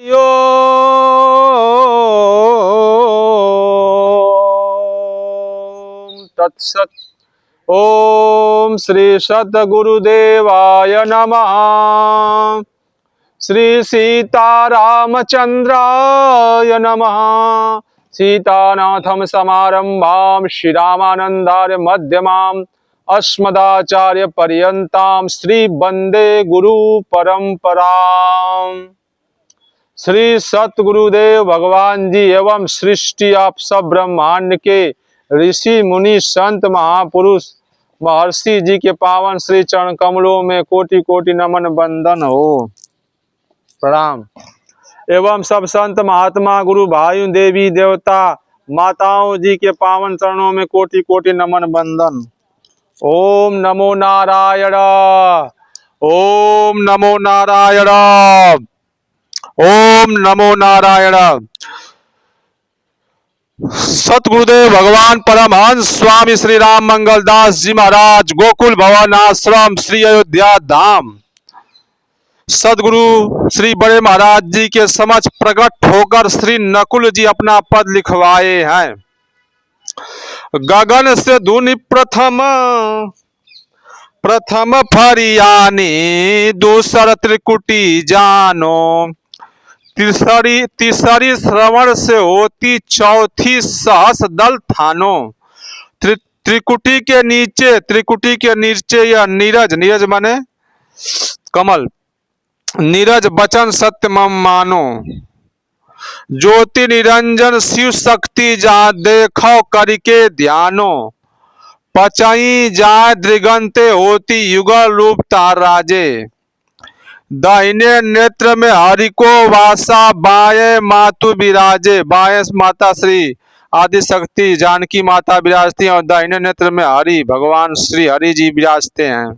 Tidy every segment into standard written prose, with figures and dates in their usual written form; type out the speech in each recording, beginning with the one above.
यो तत्सत। ओम श्री सद्गुरुदेवाय नमः। श्री सीतारामचंद्राय नमः। सीतानाथम समारंभाम श्री रामानंदार्य मध्यमाम अस्मदाचार्य पर्यंताम श्री वंदे गुरु परंपराम। श्री सतगुरुदेव भगवान जी एवं सृष्टि आप सब ब्रह्मांड के ऋषि मुनि संत महापुरुष महर्षि जी के पावन श्री चरण कमलों में कोटि कोटि नमन बंदन हो, प्रणाम। एवं सब संत महात्मा गुरु भाई देवी देवता माताओं जी के पावन चरणों में कोटि कोटि नमन बंदन। ओम नमो नारायण, ओम नमो नारायण, ओम नमो नारायण। सतगुरुदेव भगवान परमहंस स्वामी श्री राम मंगल दास जी महाराज गोकुल भवन आश्रम श्री अयोध्या धाम सदगुरु श्री बड़े महाराज जी के समक्ष प्रकट होकर श्री नकुल जी अपना पद लिखवाए हैं। गगन से धुनि प्रथम प्रथम फरियानी दूसर त्रिकुटी जानो, तीसरी श्रवण से होती चौथी सहस दल थानो। त्रिकुटी के नीचे या नीरज, नीरज माने कमल, नीरज बचन सत्य मम मानो। ज्योति निरंजन शिव शक्ति जा देखो करके ध्यानो। पचाई जाए दृगंते होती युगल रूप ताराजे। दाहिने नेत्र में हरि को वासा बाएं मातु विराजे। बाएं माता श्री आदि शक्ति जानकी माता विराजती हैं और दाहिने नेत्र में हरि भगवान श्री हरि जी विराजते हैं।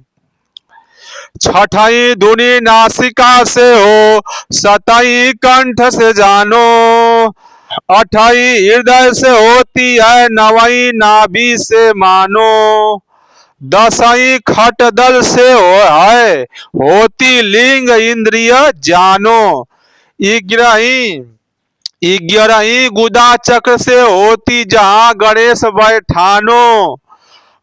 छठाई धुनि नासिका से हो, सताई कंठ से जानो। अठाई हृदय से होती है, नवाई नाभि से मानो। दसाई खट दल से है, होती लिंग इंद्रिय जानो। ग्यारही गुदा चक्र से होती जहां गणेश बैठानो।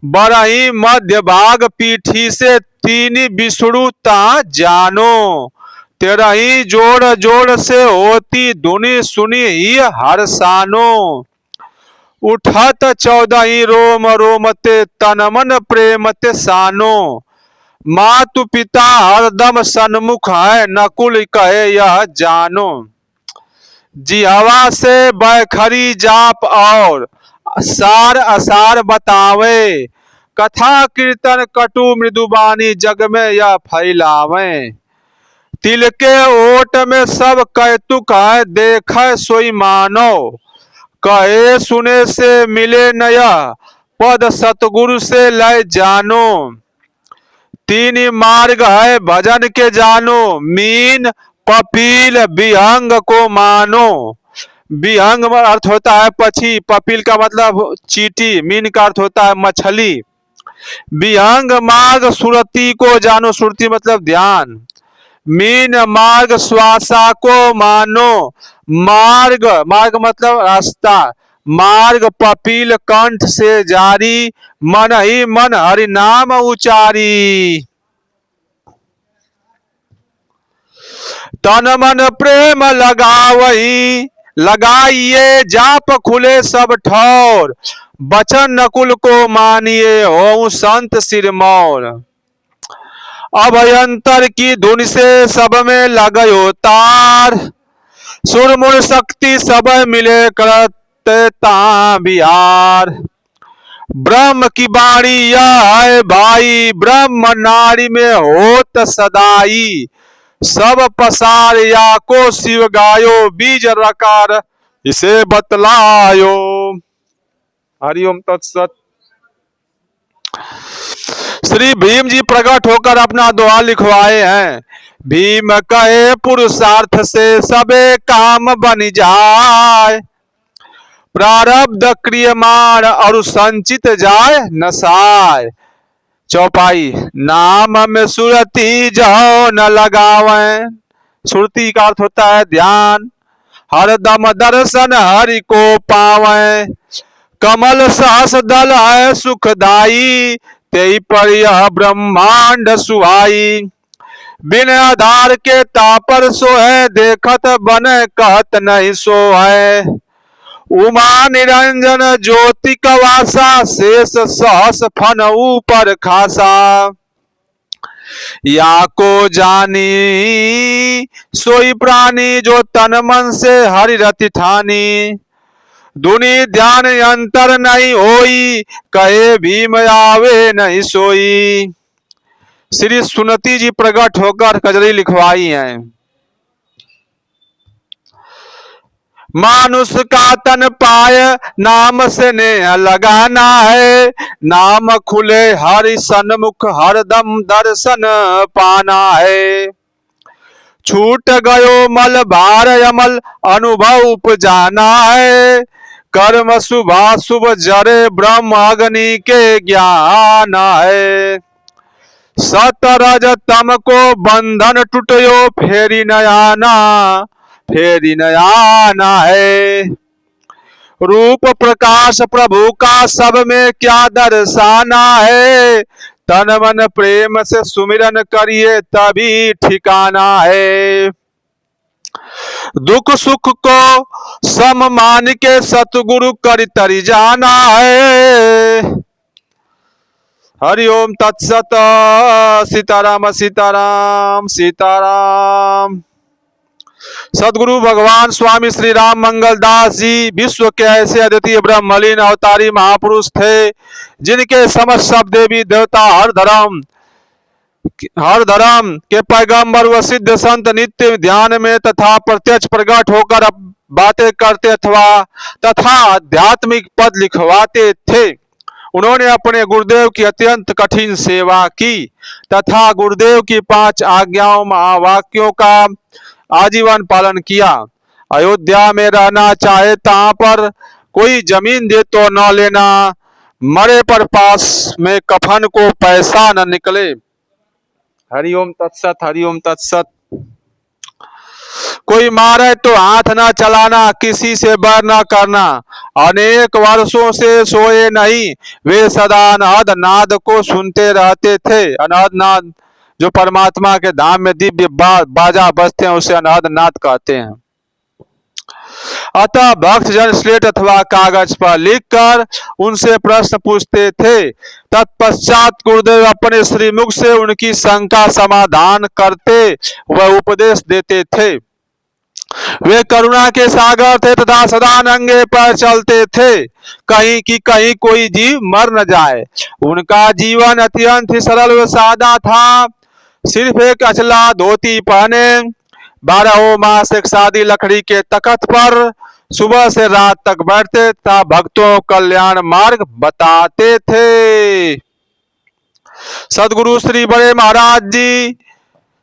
बरही मध्य भाग पीठी से तीन विष्णुता जानो। तेरही जोड़ जोड़ से होती धुनि सुनी ही हर्षानो। उठत चौदही रोम रोमते तन मन प्रेमते सानो। मातु पिता हरदम सन्मुख है, नकुल कहे यह जानो। जिहवा से बैखरी जाप और सार असार बतावे। कथा कीर्तन कटु मृदुबानी जग में यह फैलावे। तिल के ओट में सब कैतुक है, देखे सोई मानो। कहे सुने से मिले नया, पद सतगुरु से लय जानो। तीन मार्ग है भजन के जानो, मीन पपील विहंग को मानो। विहंग का अर्थ होता है पक्षी, पपील का मतलब चींटी, मीन का अर्थ होता है मछली। विहंग मार्ग सुरति को जानो, सुरति मतलब ध्यान। मीन मार्ग श्वासा को मानो। मार्ग मतलब रास्ता। मार्ग पपील कंठ से जारी, मन ही मन हरि नाम उचारी। तन मन प्रेम लगावही, लगाइए जाप खुले सब ठौर। बचन नकुल को मानिए हो संत सिरमौर। अभयंतर की धुन से सब में लगयो तार। सुरमुर शक्ति सब मिले करते ता बिहार। ब्रह्म की बाणी यह है भाई, ब्रह्म नारी में होत सदाई। सब पसार या को शिव गायो, बीज रकार इसे बतलायो। हरिओम तत्सत। श्री भीम जी प्रकट होकर अपना दोहा लिखवाए हैं। भीम कहे पुरुषार्थ से सबे काम बन जाए। प्रारब्ध क्रियमाण और संचित जाए नसाय। चौपाई नाम में सुरती जो न लगावें। सुरति का अर्थ होता है ध्यान। हरदम दर्शन हरि को पावै, कमल सहस दल है सुखदाई, तेई पर यह ब्रह्मांड सुहाई। बिन आधार के तापर सो है, देखत बन कहत नहीं सो है। उमा निरंजन ज्योति कवासा, शेष सहस फन ऊपर खासा। या को जानी सोई प्राणी, जो तन मन से हरि रति ठानी। दुनि ध्यान अंतर नहीं होई, कहे भीम आवे नहीं सोई। श्री सुनती जी प्रकट होकर कजरी लिखवाई हैं। मानुष का तन पाय, नाम से नेह लगाना है। नाम खुले हरि सन्मुख, हरदम दर्शन पाना है। छूट गयो मल भार अमल, अनुभव उपजाना है। कर्म शुभाशुभ जरे, ब्रह्म अग्नि के ज्ञान है। सतरज तम को बंधन टूटयो, फेरी नयाना फेरी नयाना है। रूप प्रकाश प्रभु का, सब में क्या दर्शाना है। तन मन प्रेम से सुमिरन करिए, तभी ठिकाना है। दुख सुख को सम मान के, सतगुरु कर तरी जाना है। हरि ओम तत्सत। सीताराम सीताराम सीताराम। सदगुरु भगवान स्वामी श्री राम मंगल दास जी विश्व के ऐसे अद्वितीय ब्रह्मलीन अवतारी महापुरुष थे, जिनके समस्त सब देवी देवता हर धर्म के पैगंबर व सिद्ध संत नित्य ध्यान में तथा प्रत्यक्ष प्रकट होकर बातें करते तथा आध्यात्मिक पद लिखवाते थे। उन्होंने अपने गुरुदेव की अत्यंत कठिन सेवा की तथा गुरुदेव की 5 आज्ञाओं महावाक्यों का आजीवन पालन किया। अयोध्या में रहना चाहे तहां पर कोई जमीन दे तो न लेना, मरे पर पास में कफन को पैसा न निकले। हरिओम तत्सत हरिओम तत्सत। कोई मारे तो हाथ न चलाना, किसी से बैर न करना। अनेक वर्षों से सोए नहीं, वे सदा अनहद नाद को सुनते रहते थे। अनहद नाद जो परमात्मा के धाम में दिव्य बाजा बजते हैं, उसे अनहद नाद कहते हैं। अतः भक्त जन स्लेट अथवा कागज पर लिखकर उनसे प्रश्न पूछते थे। तत्पश्चात गुरुदेव अपने श्रीमुख से उनकी शंका समाधान करते व उपदेश देते थे। वे करुणा के सागर थे तथा सदा नंगे पर चलते थे, कहीं की कहीं कोई जीव मर न जाए। उनका जीवन अत्यंत ही सरल व सादा था। सिर्फ एक अचला धोती पहने 12 मास एक सादी लकड़ी के तख्त पर सुबह से रात तक बैठते तथा भक्तों कल्याण मार्ग बताते थे। सदगुरु श्री बड़े महाराज जी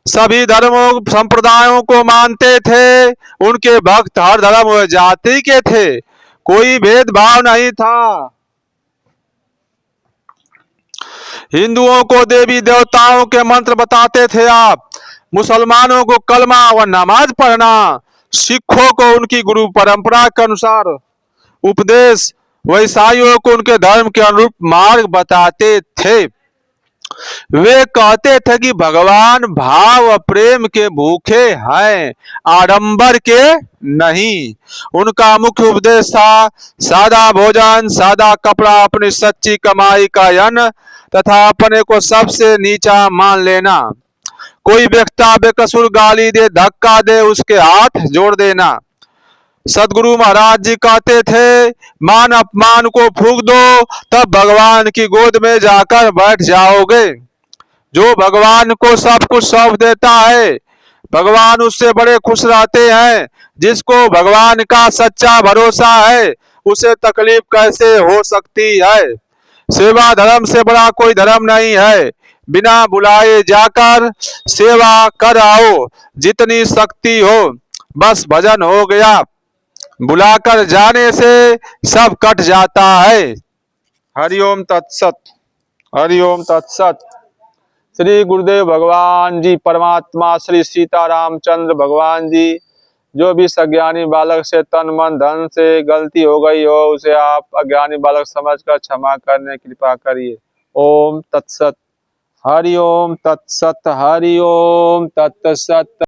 सभी धर्मों संप्रदायों को मानते थे। उनके भक्त हर धर्म व जाति के थे, कोई भेदभाव नहीं था। हिंदुओं को देवी देवताओं के मंत्र बताते थे आप, मुसलमानों को कलमा व नमाज पढ़ना, सिखों को उनकी गुरु परंपरा के अनुसार उपदेश, व ईसाइयों को उनके धर्म के अनुरूप मार्ग बताते थे। वे कहते थे कि भगवान भाव व प्रेम के भूखे हैं, आडंबर के नहीं। उनका मुख्य उपदेश था सादा भोजन, सादा कपड़ा, अपनी सच्ची कमाई का अन्न तथा अपने को सबसे नीचा मान लेना। कोई व्यक्ति बेकसूर गाली दे, धक्का दे, उसके हाथ जोड़ देना। सदगुरु महाराज जी कहते थे मान अपमान को फूंक दो, तब भगवान की गोद में जाकर बैठ जाओगे। जो भगवान को सब कुछ सौंप देता है, भगवान उससे बड़े खुश रहते हैं। जिसको भगवान का सच्चा भरोसा है, उसे तकलीफ कैसे हो सकती है। सेवा धर्म से बड़ा कोई धर्म नहीं है। बिना बुलाए जाकर सेवा कर आओ, जितनी शक्ति हो, बस भजन हो गया। बुलाकर जाने से सब कट जाता है। हरिओम तत्सत हरिओम तत्सत। श्री गुरुदेव भगवान जी, परमात्मा श्री सीतारामचंद्र भगवान जी, जो भी सज्ञानी बालक से तन मन धन से गलती हो गई हो उसे आप अज्ञानी बालक समझकर क्षमा करने की कृपा करिए। ओम तत्सत। हरि ओम तत्सत। हरि ओम तत्सत।